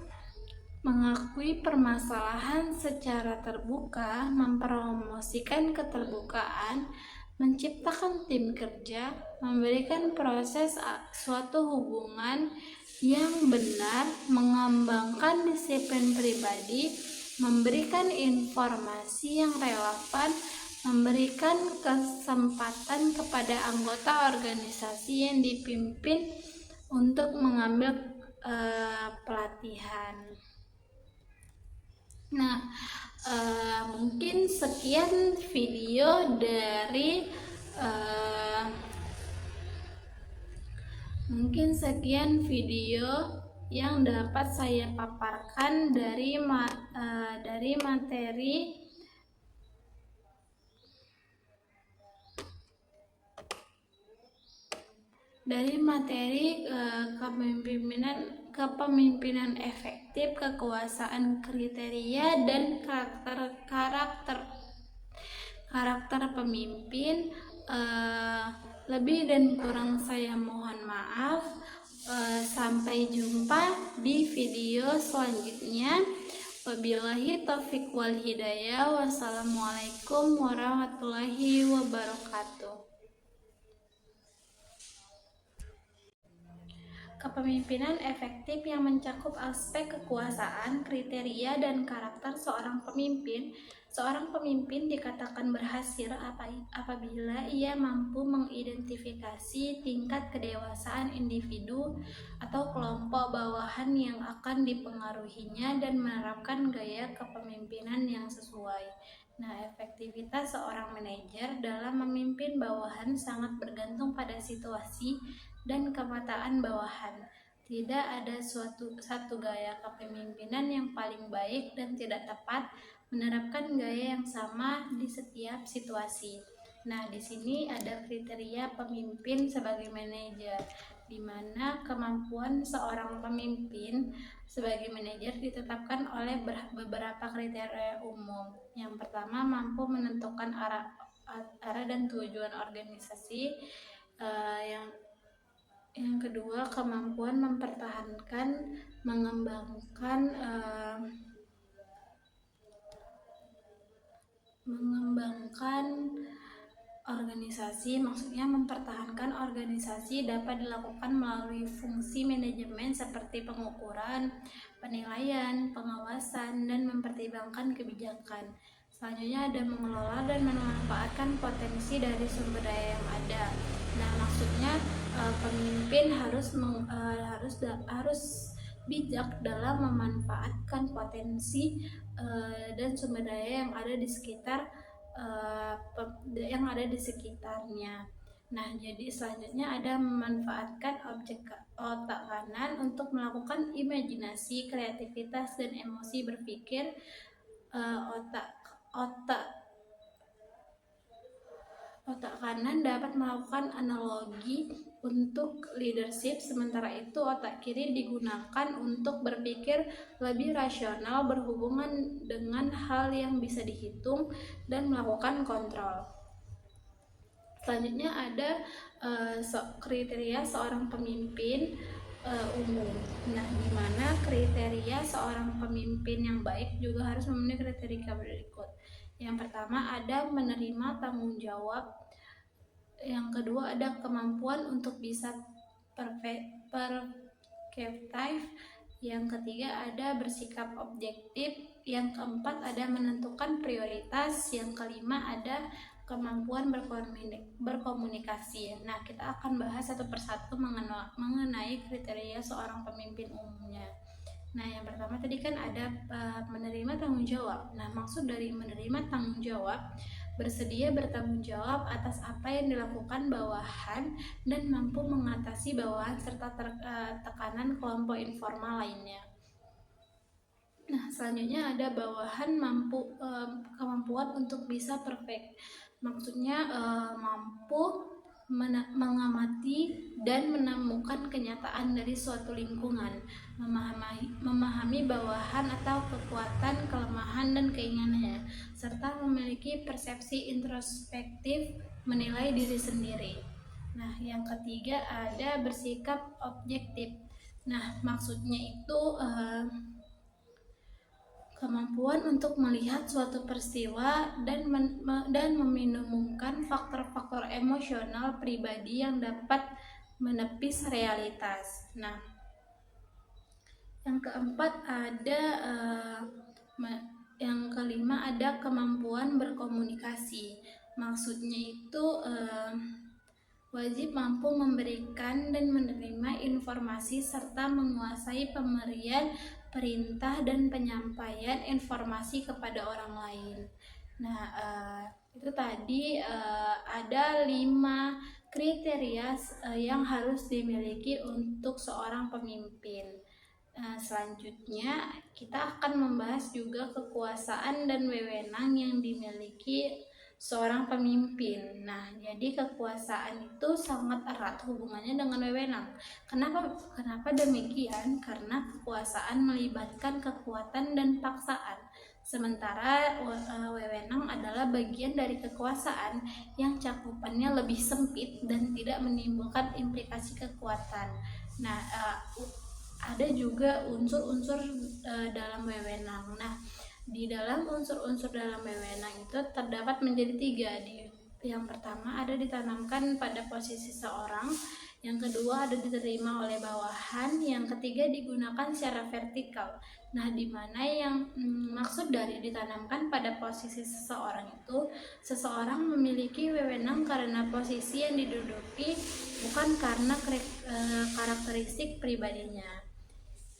mengakui permasalahan secara terbuka, mempromosikan keterbukaan, menciptakan tim kerja, memberikan proses suatu hubungan yang benar, mengembangkan disiplin pribadi, memberikan informasi yang relevan, memberikan kesempatan kepada anggota organisasi yang dipimpin untuk mengambil pelatihan. Nah, mungkin sekian video yang dapat saya paparkan dari materi kepemimpinan efektif, kekuasaan, kriteria, dan karakter karakter pemimpin. Lebih dan kurang saya mohon maaf. Sampai jumpa di video selanjutnya. Wabillahi taufiq wal hidayah. Wassalamualaikum warahmatullahi wabarakatuh. Kepemimpinan efektif yang mencakup aspek kekuasaan, kriteria, dan karakter seorang pemimpin. Seorang pemimpin dikatakan berhasil apabila ia mampu mengidentifikasi tingkat kedewasaan individu atau kelompok bawahan yang akan dipengaruhinya dan menerapkan gaya kepemimpinan yang sesuai. Nah, efektivitas seorang manajer dalam memimpin bawahan sangat bergantung pada situasi dan kemataan bawahan. Tidak ada satu gaya kepemimpinan yang paling baik dan tidak tepat menerapkan gaya yang sama di setiap situasi. Nah, di sini ada kriteria pemimpin sebagai manajer, di mana kemampuan seorang pemimpin sebagai manajer ditetapkan oleh beberapa kriteria umum. Yang pertama, mampu menentukan arah dan tujuan organisasi. Yang kedua, kemampuan mempertahankan, mengembangkan organisasi. Maksudnya mempertahankan organisasi dapat dilakukan melalui fungsi manajemen seperti pengukuran, penilaian, pengawasan, dan mempertimbangkan kebijakan. Selanjutnya ada mengelola dan memanfaatkan potensi dari sumber daya yang ada. Nah, maksudnya pemimpin harus bijak dalam memanfaatkan potensi dan sumber daya yang ada di sekitarnya. Nah, jadi selanjutnya ada memanfaatkan objek otak kanan untuk melakukan imajinasi, kreativitas, dan emosi berpikir. Otak kanan dapat melakukan analogi untuk leadership, sementara itu otak kiri digunakan untuk berpikir lebih rasional berhubungan dengan hal yang bisa dihitung dan melakukan kontrol. Selanjutnya ada kriteria seorang pemimpin umum. Nah, di mana kriteria seorang pemimpin yang baik juga harus memenuhi kriteria berikut. Yang pertama ada menerima tanggung jawab. Yang kedua ada kemampuan untuk bisa perspektif. Yang ketiga ada bersikap objektif. Yang keempat ada menentukan prioritas. Yang kelima ada kemampuan berkomunikasi. Nah, kita akan bahas satu persatu mengenai kriteria seorang pemimpin umumnya. Nah, yang pertama tadi kan ada menerima tanggung jawab. Nah, maksud dari menerima tanggung jawab, bersedia bertanggung jawab atas apa yang dilakukan bawahan dan mampu mengatasi bawahan serta tekanan kelompok informal lainnya. Nah, selanjutnya ada bawahan kemampuan untuk bisa perfect. Maksudnya mampu mengamati dan menemukan kenyataan dari suatu lingkungan, memahami bawahan atau kekuatan, kelemahan, dan keinginannya, serta memiliki persepsi introspektif menilai diri sendiri. Nah, yang ketiga ada bersikap objektif. Nah, maksudnya itu kemampuan untuk melihat suatu peristiwa dan meminimumkan faktor-faktor emosional pribadi yang dapat menepis realitas. Nah, yang keempat ada yang kelima ada kemampuan berkomunikasi. Maksudnya itu wajib mampu memberikan dan menerima informasi serta menguasai pemberian perintah dan penyampaian informasi kepada orang lain. Nah, itu tadi ada 5 kriteria yang harus dimiliki untuk seorang pemimpin. Selanjutnya kita akan membahas juga kekuasaan dan wewenang yang dimiliki seorang pemimpin. Nah, jadi kekuasaan itu sangat erat hubungannya dengan wewenang. Kenapa demikian? Karena kekuasaan melibatkan kekuatan dan paksaan. Sementara wewenang adalah bagian dari kekuasaan yang cakupannya lebih sempit dan tidak menimbulkan implikasi kekuatan. Nah, ada juga unsur-unsur dalam wewenang. Nah, di dalam unsur-unsur dalam wewenang itu terdapat menjadi 3. Yang pertama ada ditanamkan pada posisi seorang, yang kedua ada diterima oleh bawahan, yang ketiga digunakan secara vertikal. Nah, di mana yang maksud dari ditanamkan pada posisi seseorang itu, seseorang memiliki wewenang karena posisi yang diduduki, bukan karena karakteristik pribadinya.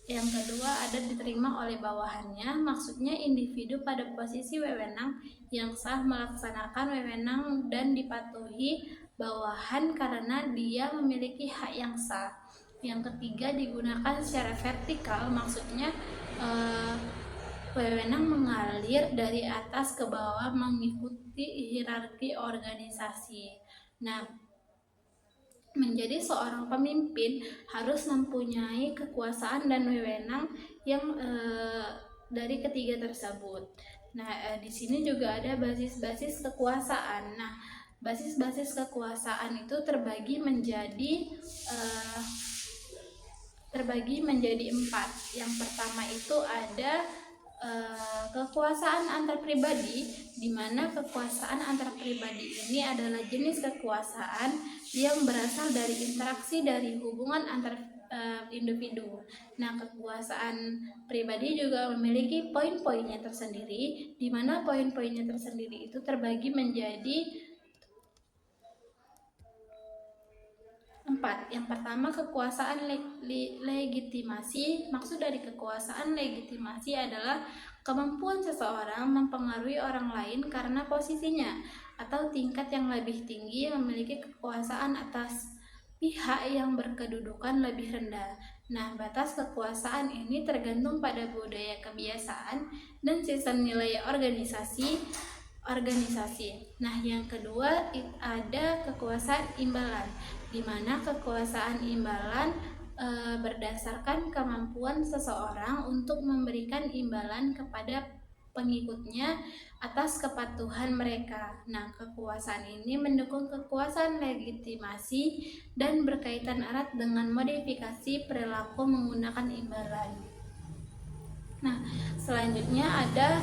Yang kedua ada diterima oleh bawahannya, maksudnya individu pada posisi wewenang yang sah melaksanakan wewenang dan dipatuhi bawahan karena dia memiliki hak yang sah. Yang ketiga digunakan secara vertikal, maksudnya wewenang mengalir dari atas ke bawah mengikuti hierarki organisasi. Nah, menjadi seorang pemimpin harus mempunyai kekuasaan dan wewenang yang dari ketiga tersebut. Nah, di sini juga ada basis-basis kekuasaan. Nah, basis-basis kekuasaan itu terbagi menjadi 4. Yang pertama itu ada kekuasaan antar pribadi, di mana kekuasaan antar pribadi ini adalah jenis kekuasaan yang berasal dari interaksi dari hubungan antar individu. Nah, kekuasaan pribadi juga memiliki poin-poinnya tersendiri, di mana poin-poinnya tersendiri itu terbagi menjadi 4. Yang pertama kekuasaan legitimasi. Maksud dari kekuasaan legitimasi adalah kemampuan seseorang mempengaruhi orang lain karena posisinya atau tingkat yang lebih tinggi memiliki kekuasaan atas pihak yang berkedudukan lebih rendah. Nah, batas kekuasaan ini tergantung pada budaya kebiasaan dan sistem nilai organisasi. Nah, yang kedua ada kekuasaan imbalan, di mana kekuasaan imbalan berdasarkan kemampuan seseorang untuk memberikan imbalan kepada pengikutnya atas kepatuhan mereka. Nah, kekuasaan ini mendukung kekuasaan legitimasi dan berkaitan erat dengan modifikasi perilaku menggunakan imbalan. Nah, selanjutnya ada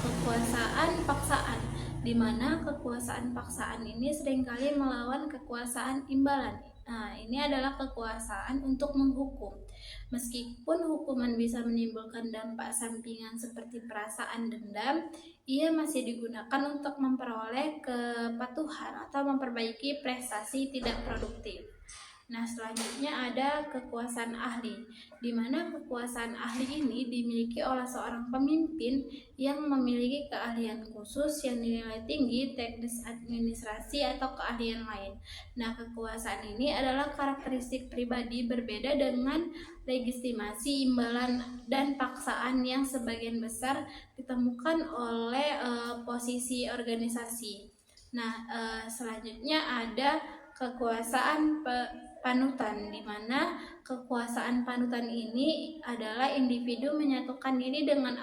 kekuasaan paksaan, di mana kekuasaan paksaan ini seringkali melawan kekuasaan imbalan. Nah, ini adalah kekuasaan untuk menghukum. Meskipun hukuman bisa menimbulkan dampak sampingan seperti perasaan dendam, ia masih digunakan untuk memperoleh kepatuhan atau memperbaiki prestasi tidak produktif. Nah, selanjutnya ada kekuasaan ahli, di mana kekuasaan ahli ini dimiliki oleh seorang pemimpin yang memiliki keahlian khusus yang dinilai tinggi, teknis administrasi atau keahlian lain. Nah, kekuasaan ini adalah karakteristik pribadi berbeda dengan legitimasi, imbalan, dan paksaan yang sebagian besar ditemukan oleh posisi organisasi. Nah, selanjutnya ada kekuasaan panutan, di mana kekuasaan panutan ini adalah individu menyatukan diri dengan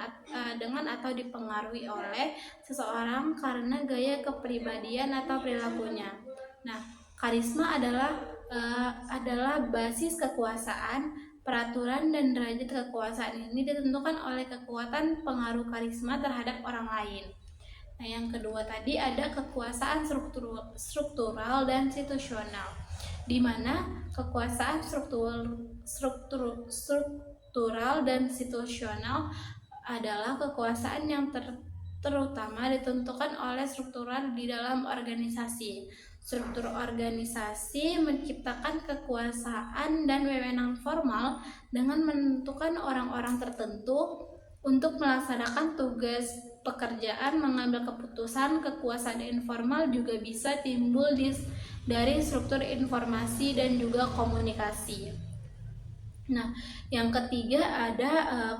atau dipengaruhi oleh seseorang karena gaya kepribadian atau perilakunya. Nah, karisma adalah basis kekuasaan. Peraturan dan derajat kekuasaan ini ditentukan oleh kekuatan pengaruh karisma terhadap orang lain. Nah, yang kedua tadi ada kekuasaan struktural dan situasional, di mana kekuasaan struktural dan situasional adalah kekuasaan yang terutama ditentukan oleh struktural di dalam organisasi. Struktur organisasi menciptakan kekuasaan dan wewenang formal dengan menentukan orang-orang tertentu untuk melaksanakan tugas pekerjaan, mengambil keputusan. Kekuasaan informal juga bisa timbul dari struktur informasi dan juga komunikasi. Nah, yang ketiga ada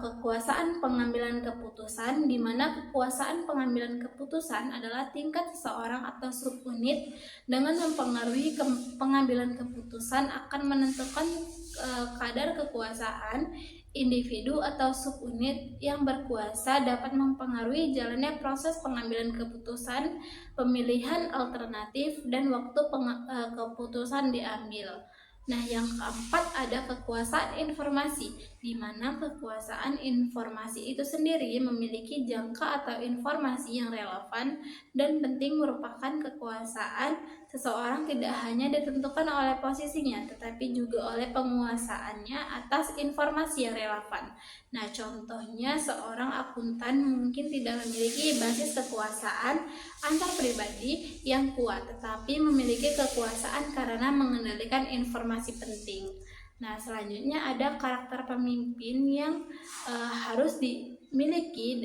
kekuasaan pengambilan keputusan, di mana kekuasaan pengambilan keputusan adalah tingkat seseorang atau subunit dengan mempengaruhi pengambilan keputusan akan menentukan kadar kekuasaan individu atau subunit yang berkuasa dapat mempengaruhi jalannya proses pengambilan keputusan, pemilihan alternatif, dan waktu keputusan diambil. Nah, yang keempat ada kekuasaan informasi, di mana kekuasaan informasi itu sendiri memiliki jangka atau informasi yang relevan dan penting, merupakan kekuasaan seseorang tidak hanya ditentukan oleh posisinya, tetapi juga oleh penguasaannya atas informasi yang relevan. Nah, contohnya seorang akuntan mungkin tidak memiliki basis kekuasaan antar pribadi yang kuat, tetapi memiliki kekuasaan karena mengendalikan informasi penting. Nah, selanjutnya ada karakter pemimpin yang harus dimiliki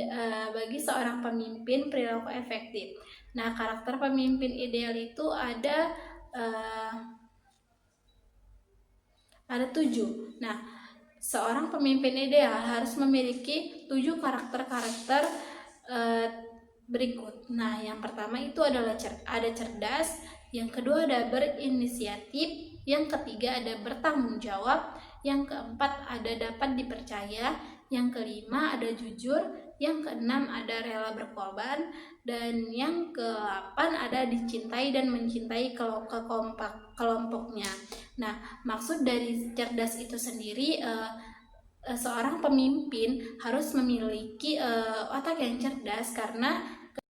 bagi seorang pemimpin perilaku efektif. Nah, karakter pemimpin ideal itu ada 7. Nah, seorang pemimpin ideal harus memiliki 7 karakter berikut. Nah, yang pertama itu adalah ada cerdas, yang kedua ada berinisiatif, yang ketiga ada bertanggung jawab, yang keempat ada dapat dipercaya, yang kelima ada jujur, yang keenam ada rela berkorban, dan yang ke-8 ada dicintai dan mencintai kelompoknya. Nah, maksud dari cerdas itu sendiri, seorang pemimpin harus memiliki otak yang cerdas karena